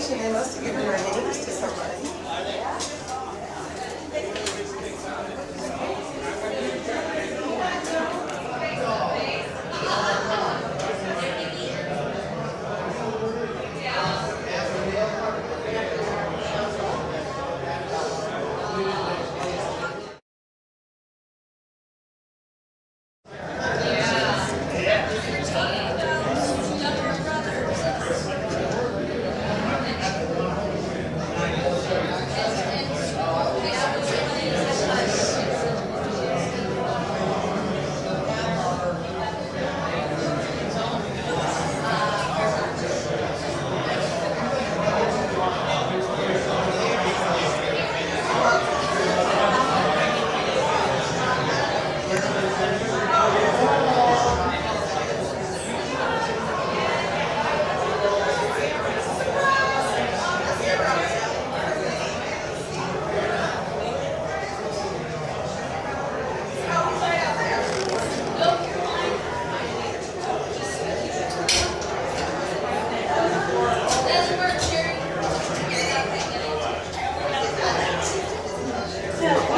graduation, they must have given their names to somebody.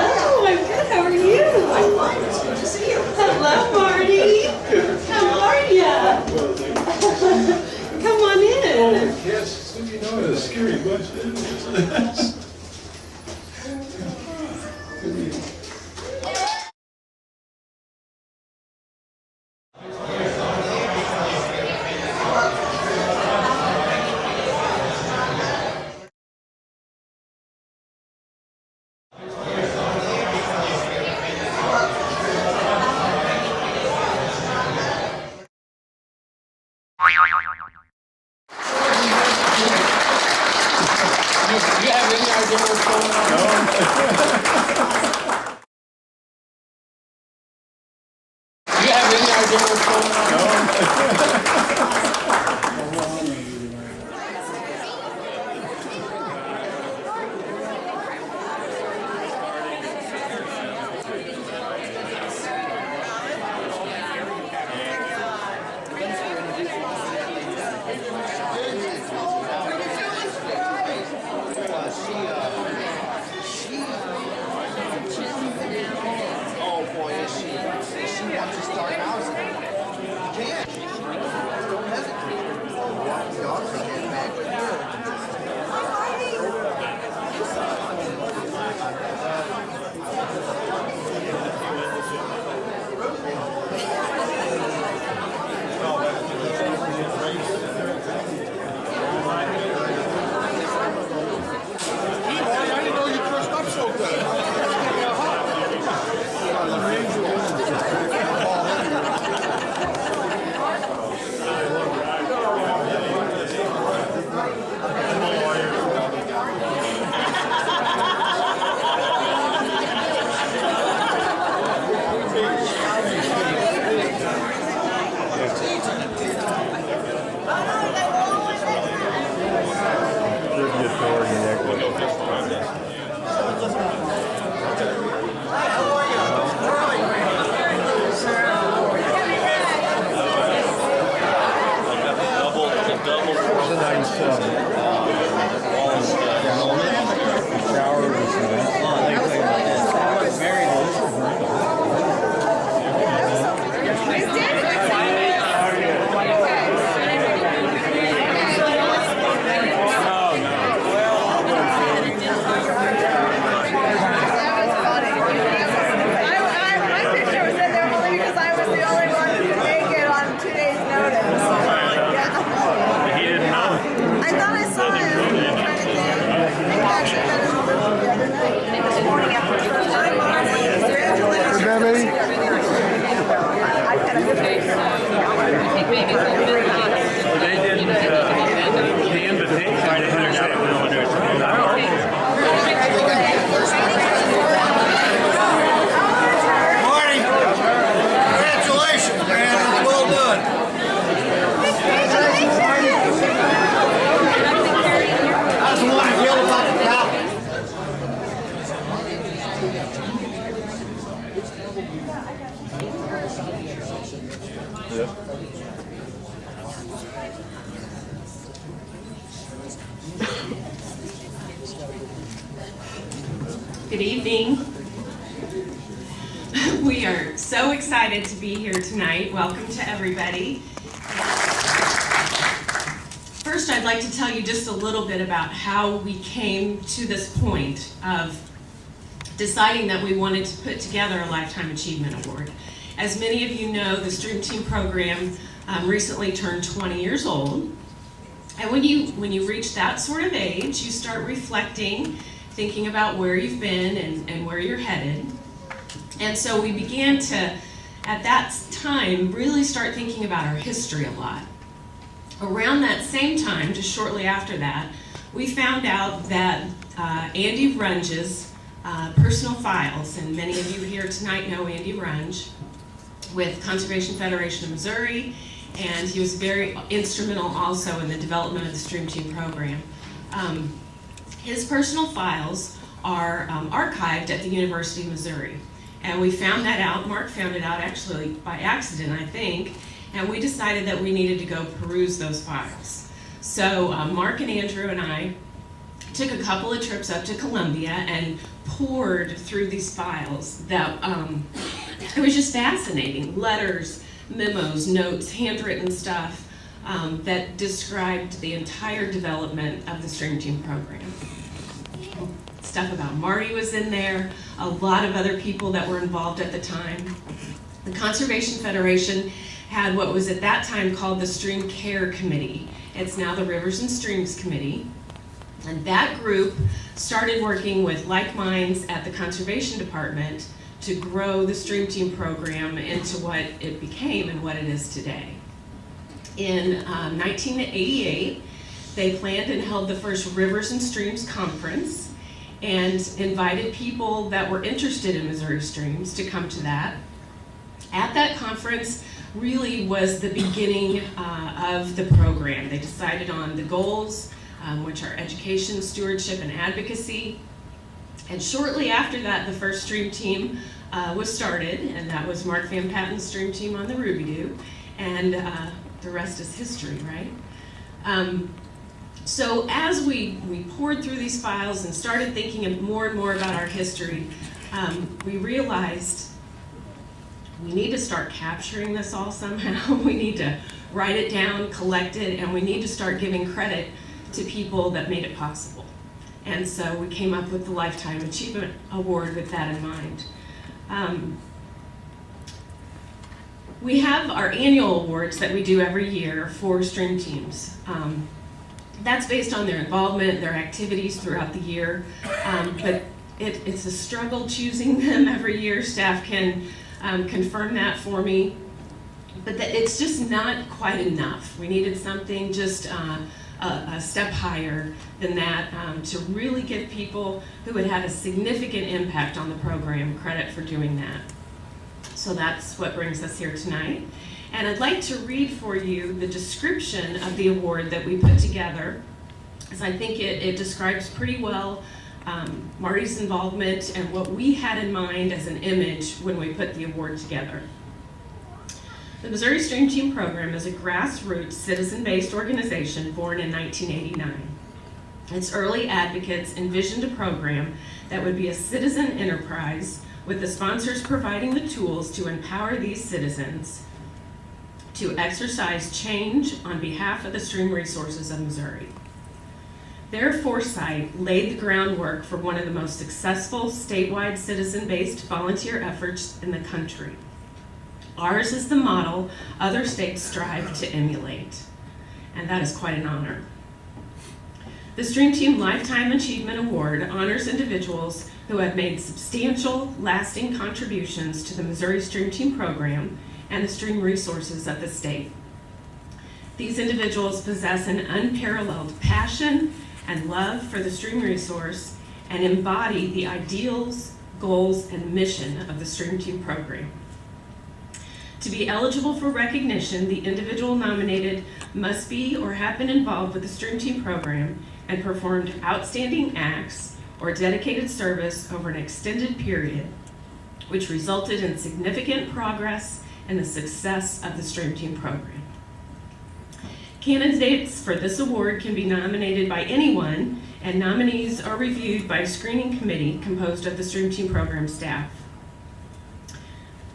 Hello, I'm good. How are you? I'm fine. It's good to see you. Hello, Marty. How are ya? Come on in. Yes, so you know it's a scary bunch, isn't it? Do you have any idea what's going on? Do you have any idea what's going on? Oh boy, is she wants to start housing. You can't. Don't hesitate. Dogs are getting back with I didn't know you dressed up so good. Yeah. Good evening. We are so excited to be here tonight. Welcome to everybody. First, I'd like to tell you just a little bit about how we came to this point of deciding that we wanted to put together a Lifetime Achievement Award. As many of you know, the Stream Team program recently turned 20 years old. And when you reach that sort of age, you start reflecting, thinking about where you've been and where you're headed. And so we began to, at that time, really start thinking about our history a lot. Around that same time, just shortly after that, we found out that Andy Runge's personal files, and many of you here tonight know Andy Runge, with Conservation Federation of Missouri, and he was very instrumental also in the development of the Stream Team program. His personal files are archived at the University of Missouri, and we found that out. Mark found it out actually by accident, I think, and we decided that we needed to go peruse those files. So Mark and Andrew and I took a couple of trips up to Columbia and poured through these files that it was just fascinating. Letters, memos, notes, handwritten stuff that described the entire development of the Stream Team program. Stuff about Marty was in there, a lot of other people that were involved at the time. The Conservation Federation had what was at that time called the Stream Care Committee. It's now the Rivers and Streams Committee. And that group started working with like minds at the Conservation Department to grow the Stream Team program into what it became and what it is today. In 1988, they planned and held the first Rivers and Streams Conference and invited people that were interested in Missouri streams to come to that. At that conference really was the beginning of the program. They decided on the goals, which are education, stewardship, and advocacy. And shortly after that, the first Stream Team was started, and that was Mark Van Patten's Stream Team on the Ruby-Doo, and the rest is history, right? So as we poured through these files and started thinking more and more about our history, we realized we need to start capturing this all somehow. We need to write it down, collect it, and we need to start giving credit to people that made it possible. And so we came up with the Lifetime Achievement Award with that in mind. We have our annual awards that we do every year for Stream Teams. That's based on their involvement, their activities throughout the year, but it's a struggle choosing them every year. Staff can confirm that for me, but it's just not quite enough. We needed something just a step higher than that to really give people who had had a significant impact on the program credit for doing that. So that's what brings us here tonight. And I'd like to read for you the description of the award that we put together, because I think it describes pretty well Marty's involvement and what we had in mind as an image when we put the award together. The Missouri Stream Team program is a grassroots, citizen-based organization born in 1989. Its early advocates envisioned a program that would be a citizen enterprise, with the sponsors providing the tools to empower these citizens to exercise change on behalf of the stream resources of Missouri. Their foresight laid the groundwork for one of the most successful statewide citizen-based volunteer efforts in the country. Ours is the model other states strive to emulate, and that is quite an honor. The Stream Team Lifetime Achievement Award honors individuals who have made substantial, lasting contributions to the Missouri Stream Team program and the stream resources of the state. These individuals possess an unparalleled passion and love for the stream resource and embody the ideals, goals, and mission of the Stream Team program. To be eligible for recognition, the individual nominated must be or have been involved with the Stream Team program and performed outstanding acts or dedicated service over an extended period, which resulted in significant progress and the success of the Stream Team program. Candidates for this award can be nominated by anyone, and nominees are reviewed by a screening committee composed of the Stream Team program staff.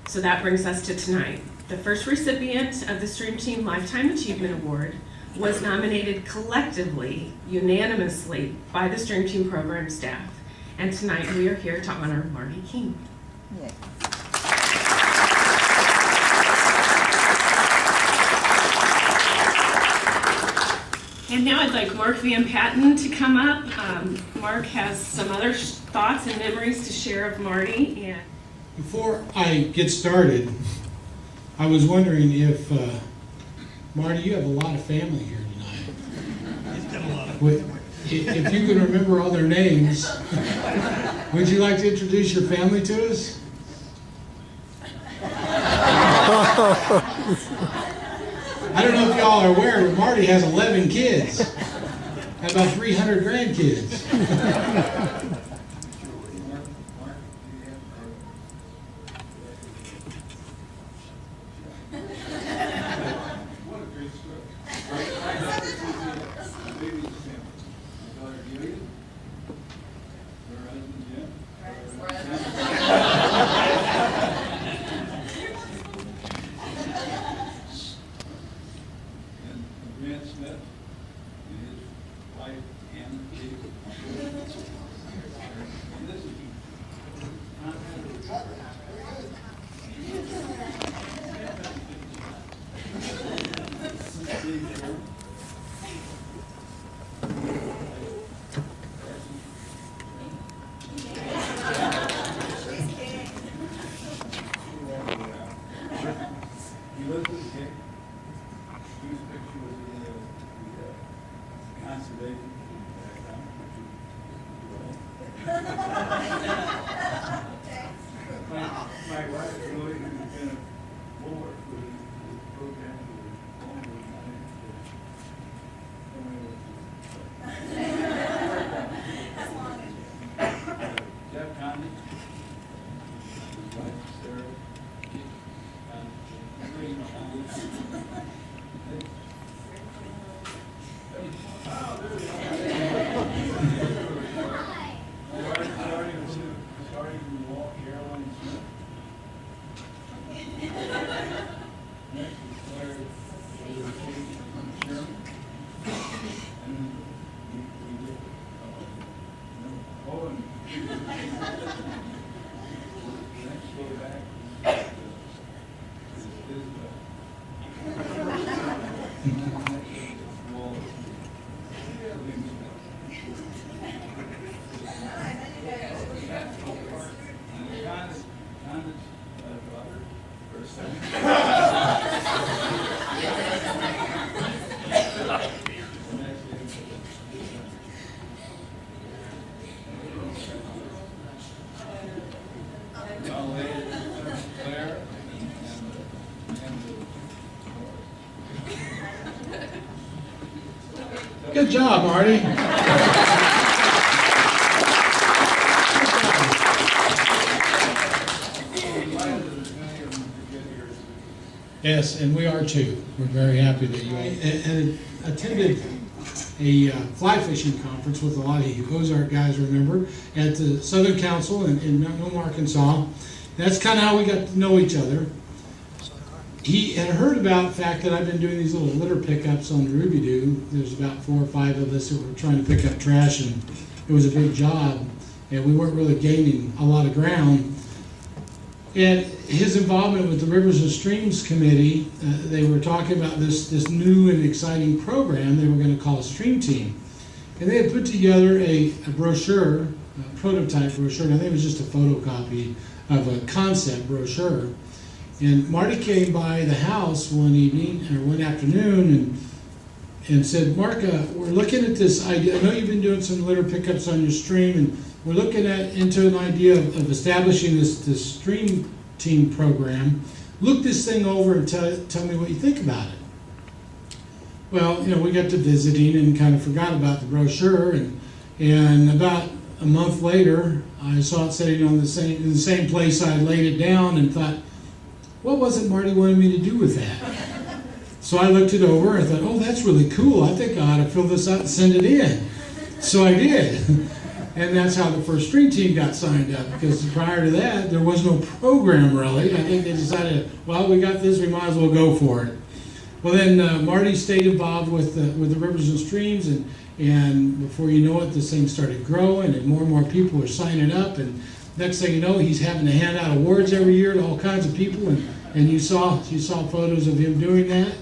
So that brings us to tonight. The first recipient of the Stream Team Lifetime Achievement Award was nominated collectively, unanimously, by the Stream Team program staff. And tonight we are here to honor Marty King. Yay. And now I'd like Mark Van Patten to come up. Mark has some other thoughts and memories to share of Marty. And before I get started, I was wondering if, Marty, you have a lot of family here tonight. He's got a lot of. If you can remember all their names, would you like to introduce your family to us? I don't know if y'all are aware, but Marty has 11 kids and about 300 grandkids. Good job, Marty. Yes, and we are too. We're very happy that you and attended a fly fishing conference with a lot of you Ozark guys, remember, at the Southern Council in Nome, Arkansas. That's kind of how we got to know each other. He had heard about the fact that I've been doing these little litter pickups on the Ruby Doo. There's about 4 or 5 of us that were trying to pick up trash, and it was a big job, and we weren't really gaining a lot of ground. And his involvement with the Rivers and Streams Committee, they were talking about this new and exciting program they were going to call Stream Team. And they had put together a brochure, a prototype brochure, and I think it was just a photocopy of a concept brochure. And Marty came by the house one evening, or one afternoon, and said, Mark, we're looking at this idea. I know you've been doing some litter pickups on your stream, and we're looking into an idea of establishing this Stream Team program. Look this thing over and tell me what you think about it. Well, we got to visiting and kind of forgot about the brochure, and about a month later, I saw it sitting in the same place I laid it down and thought, what was it Marty wanted me to do with that? So I looked it over and I thought, oh, that's really cool. I think I ought to fill this out and send it in. So I did. And that's how the first string team got signed up, because prior to that, there was no program really. I think they decided, well, we got this, we might as well go for it. Well, then Marty stayed involved with the Rivers and Streams, and before you know it, this thing started growing, and more people were signing up, and next thing you know, he's having to hand out awards every year to all kinds of people, and you saw photos of him doing that.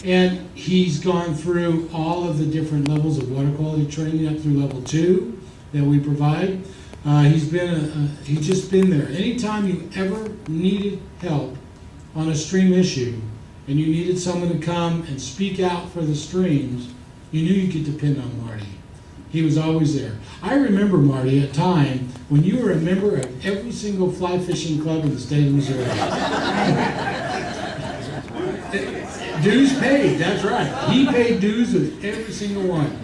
And he's gone through all of the different levels of water quality training up through level 2 that we provide. He's just been there. Anytime you ever needed help on a stream issue and you needed someone to come and speak out for the streams, you knew you could depend on Marty. He was always there. I remember, Marty, a time when you were a member of every single fly fishing club in the state of Missouri. Dues paid, that's right. He paid dues with every single one.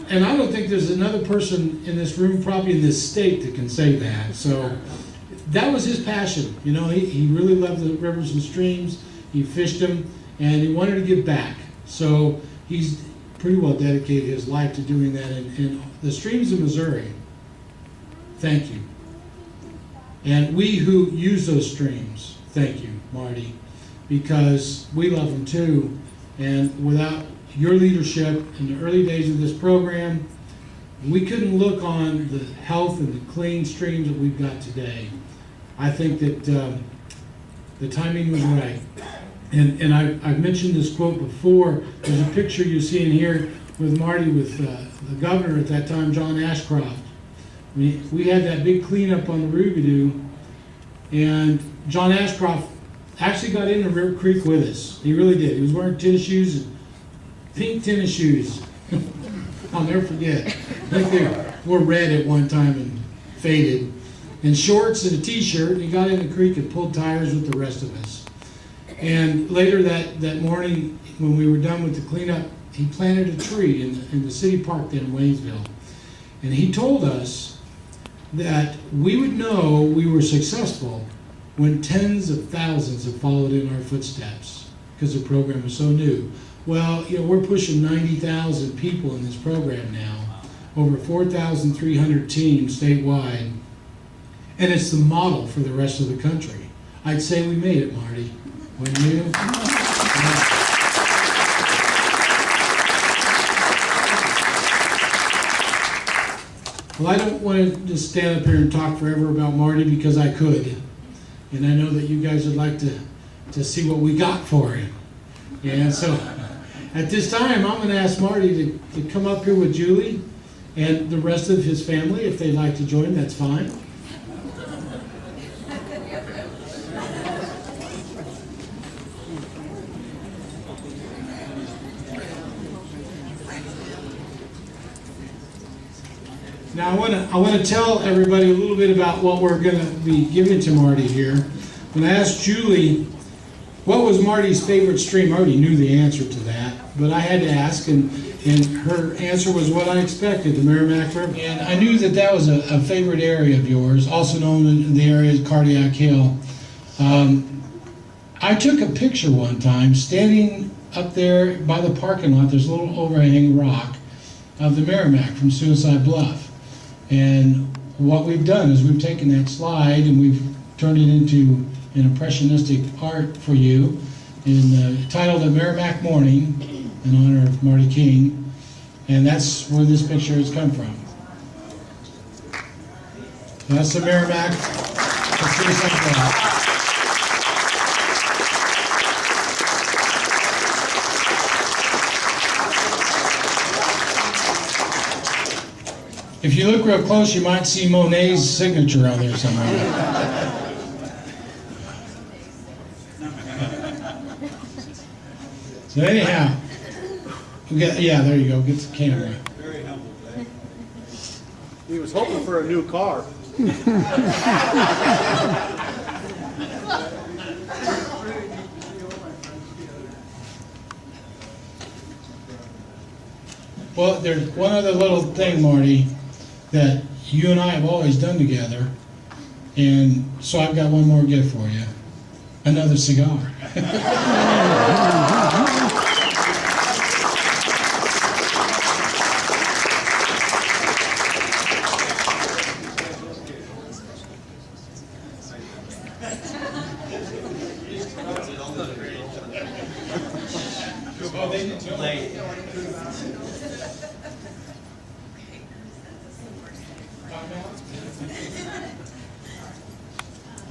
And I don't think there's another person in this room, probably in this state, that can say that. So that was his passion. You know, he really loved the rivers and streams. He fished them, and he wanted to give back. So he's pretty well dedicated his life to doing that. And the streams of Missouri, thank you. And we who use those streams, thank you, Marty, because we love them too. And without your leadership in the early days of this program, we couldn't look on the health and the clean streams that we've got today. I think that the timing was right. And I've mentioned this quote before. There's a picture you see in here with Marty with the governor at that time, John Ashcroft. We had that big cleanup on the Rugadoo, and John Ashcroft actually got into River Creek with us. He really did. He was wearing tennis shoes, pink tennis shoes. I'll never forget. I think they were red at one time and faded. And shorts and a t-shirt. He got in the creek and pulled tires with the rest of us. And later that morning, when we were done with the cleanup, he planted a tree in the city park there in Waynesville. And he told us that we would know we were successful when tens of thousands have followed in our footsteps, because the program was so new. Well, you know, we're pushing 90,000 people in this program now, over 4,300 teams statewide, and it's the model for the rest of the country. I'd say we made it, Marty. Wouldn't you? Well, I don't want to just stand up here and talk forever about Marty, because I could. And I know that you guys would like to see what we got for him. And so at this time, I'm going to ask Marty to come up here with Julie and the rest of his family. If they'd like to join, that's fine. Now I want to tell everybody a little bit about what we're going to be giving to Marty here. When I asked Julie what was Marty's favorite stream, I already knew the answer to that, but I had to ask, and her answer was what I expected, the Merrimack River. And I knew that was a favorite area of yours, also known in the area as Cardiac Hill. I took a picture one time standing up there by the parking lot. There's a little overhanging rock of the Merrimack from Suicide Bluff. And what we've done is we've taken that slide and we've turned it into an impressionistic art for you, titled "A Merrimack Morning" in honor of Marty King. And that's where this picture has come from. That's the Merrimack. Let's see something else. If you look real close, you might see Monet's signature on there somewhere. So anyhow, yeah, there you go. Get the camera. Very humble. He was hoping for a new car. Well, there's one other little thing, Marty, that you and I have always done together, and so I've got one more gift for you. another cigar.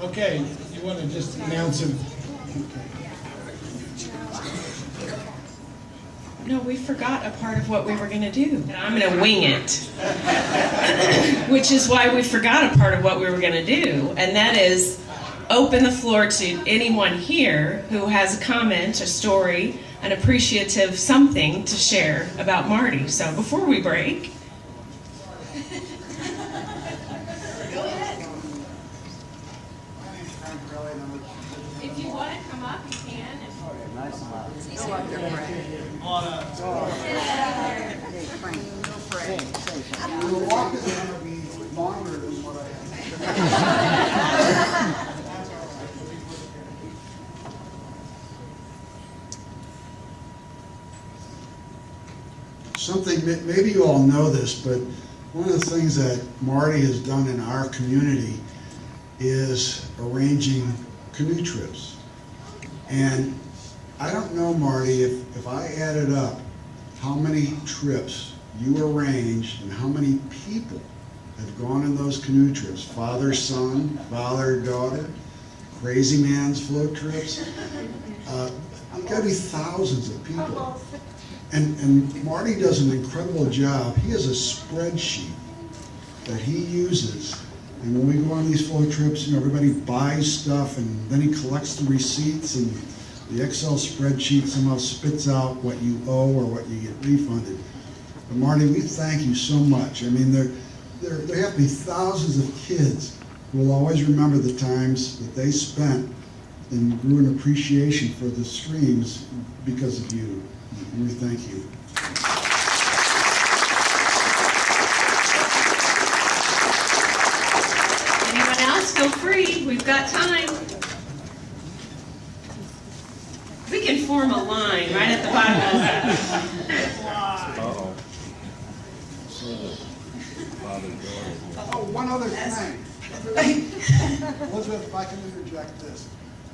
Okay, you want to just announce him? No, we forgot a part of what we were going to do. I'm going to wing it. Which is why we forgot a part of what we were going to do, and that is open the floor to anyone here who has a comment, a story, an appreciative something to share about Marty. So before we break, if you want to come up, you can. Your walk is going to be longer than what I Something, maybe you all know this, but one of the things that Marty has done in our community is arranging canoe trips. And I don't know, Marty, if I added up how many trips you arranged and how many people have gone on those canoe trips, father, son, father, daughter, crazy man's float trips, I've got to be thousands of people. And Marty does an incredible job. He has a spreadsheet that he uses. And when we go on these float trips, you know, everybody buys stuff and then he collects the receipts, and the Excel spreadsheet somehow spits out what you owe or what you get refunded. But Marty, we thank you so much. I mean, there have to be thousands of kids who will always remember the times that they spent and grew an appreciation for the streams because of you. And we thank you. Anyone else, feel free. We've got time. We can form a line right at the bottom of that. Oh, one other thing. Elizabeth, if I can interject this.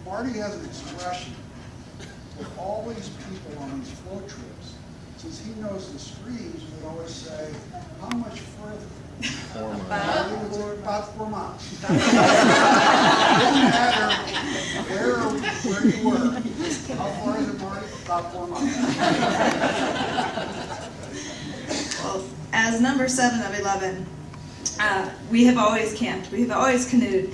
Marty has an expression with all these people on these float trips. Since he knows the streams, we always say, how much further? 4 miles. About 4 miles. Doesn't matter where you were. How far is it, Marty? About 4 miles. Well, as number 7 of 11, we have always camped. We have always canoed.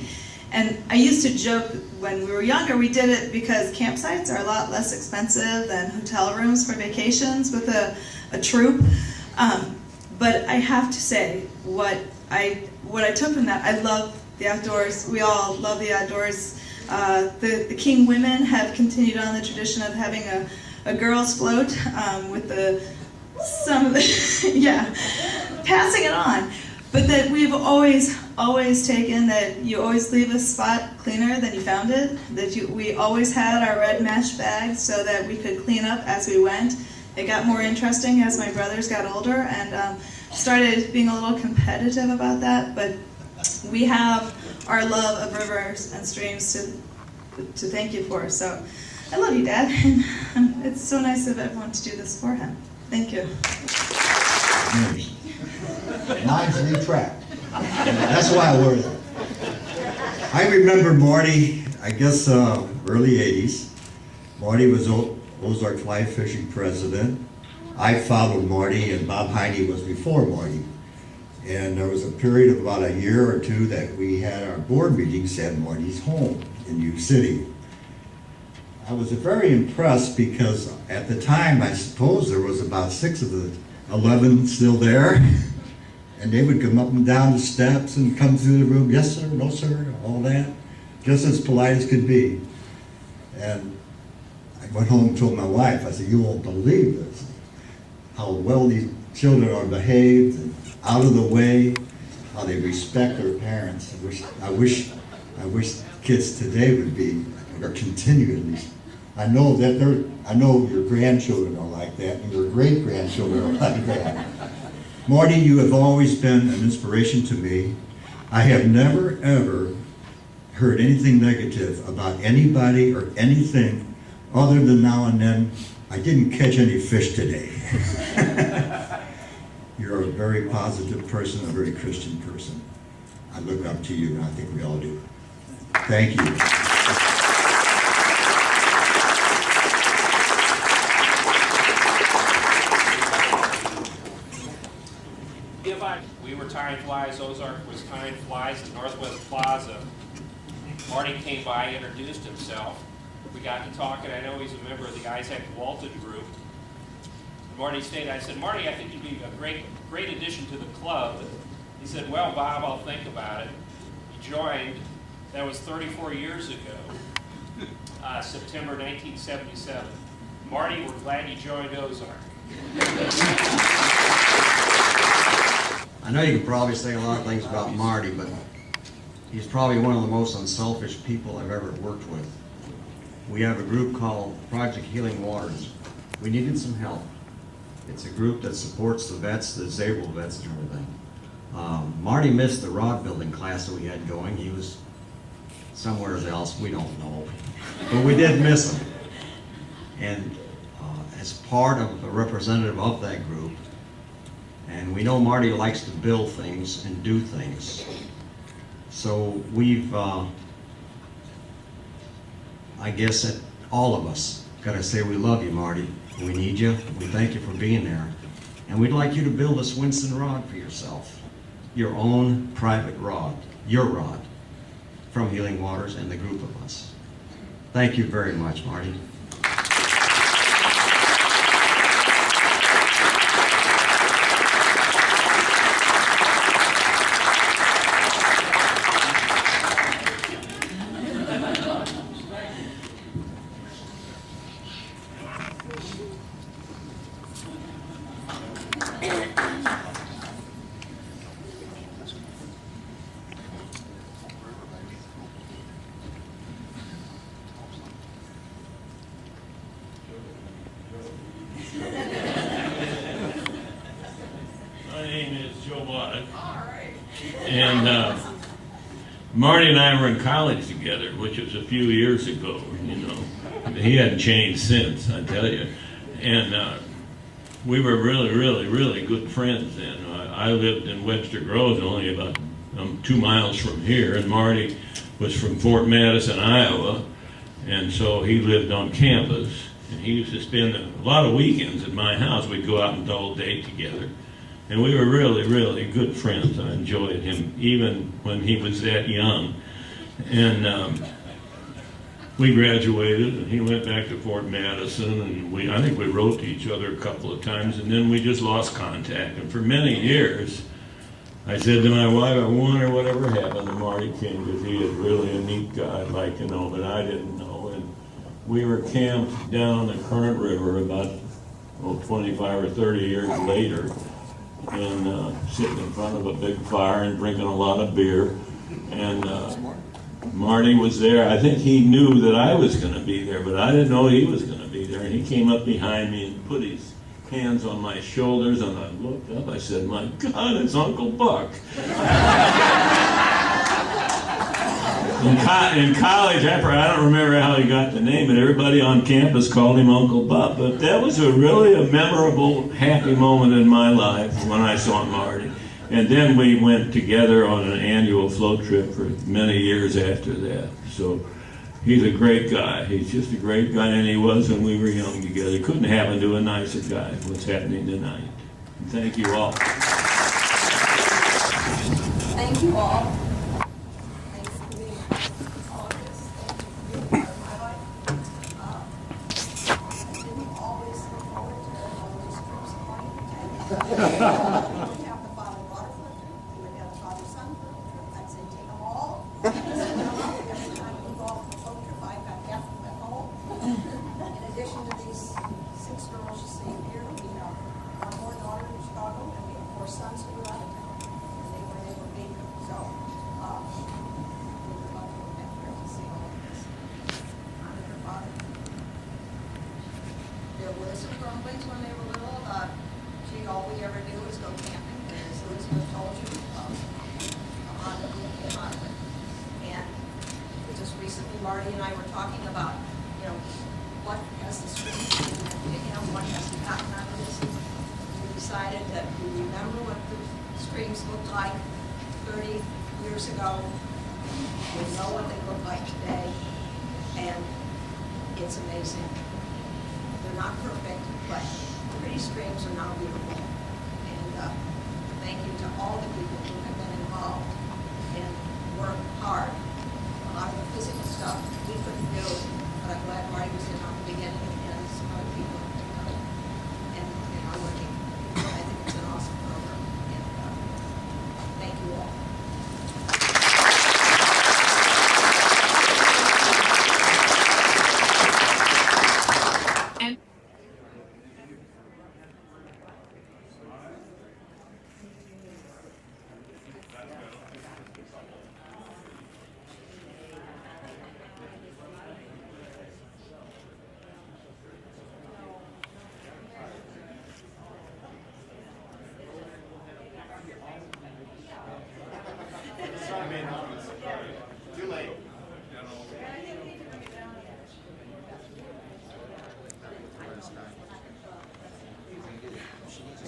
And I used to joke when we were younger, we did it because campsites are a lot less expensive than hotel rooms for vacations with a troop. But I have to say, what I took from that, I love the outdoors. We all love the outdoors. The King women have continued on the tradition of having a girls' float with passing it on. But that we've always taken that you always leave a spot cleaner than you found it. That we always had our red mesh bags so that we could clean up as we went. It got more interesting as my brothers got older and started being a little competitive about that. But we have our love of rivers and streams to thank you for. So I love you, Dad, and it's so nice of everyone to do this for him. Thank you. Mine's retract. That's why I wear it. I remember Marty, I guess early 80s. Marty was Ozark Fly Fishing president. I followed Marty, and Bob Heine was before Marty. And there was a period of about a year or two that we had our board meetings at Marty's home in New City. I was very impressed because at the time, I suppose there was about 6 of the 11 still there. And they would come up and down the steps and come through the room, yes sir, no sir, all that, just as polite as could be. And I went home and told my wife, I said, you won't believe this, how well these children are behaved, and out of the way, how they respect their parents. I wish kids today would be or continually. I know that I know your grandchildren are like that, and your great-grandchildren are like that. Marty, you have always been an inspiration to me. I have never, ever heard anything negative about anybody or anything other than now and then, I didn't catch any fish today. You're a very positive person, a very Christian person. I look up to you, and I think we all do. Thank you. We were Tying Flies, Ozark was Tying Flies at Northwest Plaza. Marty came by, introduced himself. We got to talking. I know he's a member of the Isaac Walton group. Marty stayed. I said, Marty, I think you'd be a great addition to the club. He said, well, Bob, I'll think about it. He joined. That was 34 years ago, September 1977. Marty, we're glad you joined Ozark. I know you could probably say a lot of things about Marty, but he's probably one of the most unselfish people I've ever worked with. We have a group called Project Healing Waters. We needed some help. It's a group that supports the vets, the disabled vets and everything. Marty missed the rod building class that we had going. He was somewhere else, we don't know. But we did miss him. And as part of a representative of that group, and we know Marty likes to build things and do things. So we've, I guess that all of us got to say we love you, Marty. We need you. We thank you for being there. And we'd like you to build a Swenson rod for yourself. Your own private rod. Your rod. From Healing Waters and the group of us. Thank you very much, Marty. And Marty and I were in college together, which was a few years ago, you know. He hadn't changed since, I tell you. And we were really good friends then. I lived in Webster Groves, only about 2 miles from here, and Marty was from Fort Madison, Iowa, and so he lived on campus. And he used to spend a lot of weekends at my house. We'd go out and double date together. And we were really good friends. I enjoyed him even when he was that young. And we graduated, and he went back to Fort Madison, and I think we wrote to each other a couple of times, and then we just lost contact. And for many years, I said to my wife, I wonder whatever happened to Marty King, because he is really a neat guy, I'd like to know, but I didn't know. And we were camped down the Current River about 25 or 30 years later, and sitting in front of a big fire and drinking a lot of beer. And Marty was there. I think he knew that I was going to be there, but I didn't know he was going to be there. And he came up behind me and put his hands on my shoulders, and I looked up. I said, my God, it's Uncle Buck. In college, I don't remember how he got the name, but everybody on campus called him Uncle Buck. But that was really a memorable, happy moment in my life when I saw Marty. And then we went together on an annual float trip for many years after that. So he's a great guy. He's just a great guy, and he was when we were young together. Couldn't happen to a nicer guy, what's happening tonight. And thank you all. Thank you all. there were some grumblings when they were little about, gee, all we ever do is go camping. And as Elizabeth told you, a lot of people came out of it. And just recently, Marty and I were talking about, what has the street done, what has gotten out of this. We decided that we remember what the streams looked like 30 years ago. We know what they look like today, and it's amazing. They're not perfect, but pretty streams are now beautiful. And thank you to all the people who have been involved and worked hard. A lot of the physical stuff we couldn't do, but I'm glad Marty was in on the beginning and some other people have done it. And are working. I think it's an awesome program. And thank you all.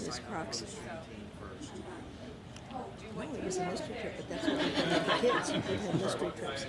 Miss Crocs. No, it was a mystery trip, but that's what we did with the kids. We had mystery trips.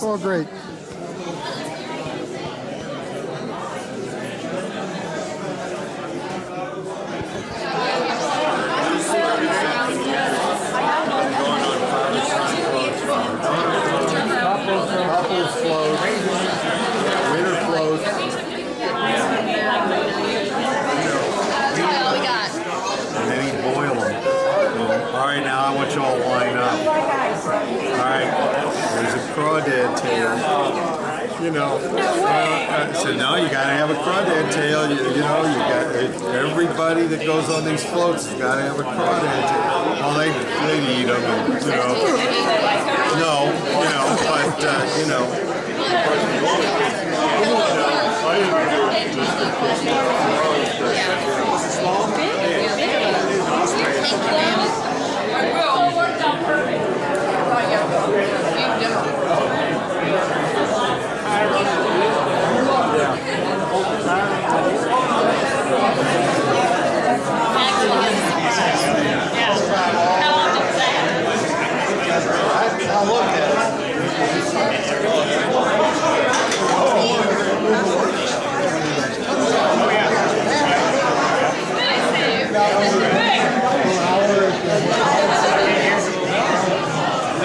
Oh, great. Couples float, winter float. That's all we got. And then he'd boil them. All right, now I want you all to line up. All right, there's a crawdad tail. So now you gotta have a crawdad tail. You got everybody that goes on these floats has gotta have a crawdad tail. Well, they eat them, No,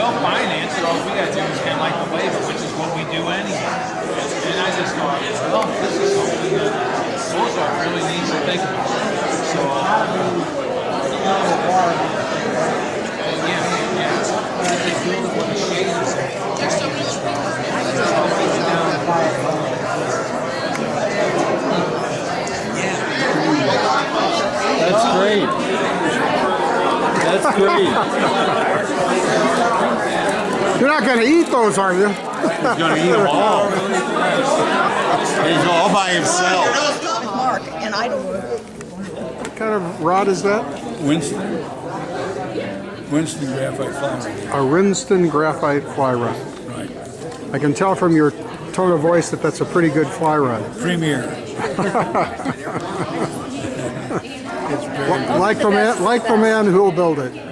They'll finance it, all we gotta do is kind of like the waiver, which is what we do anyway. And I just thought, well, this is something that Ozark really needs to think about. So, That's great. That's great. You're not going to eat those, are you? he's gonna eat them all. He's all by himself. Mark, and I don't. What kind of rod is that? Winston graphite fly rod. A Winston graphite fly rod. Right. I can tell from your tone of voice that that's a pretty good fly rod. Premier. Like the man who'll build it.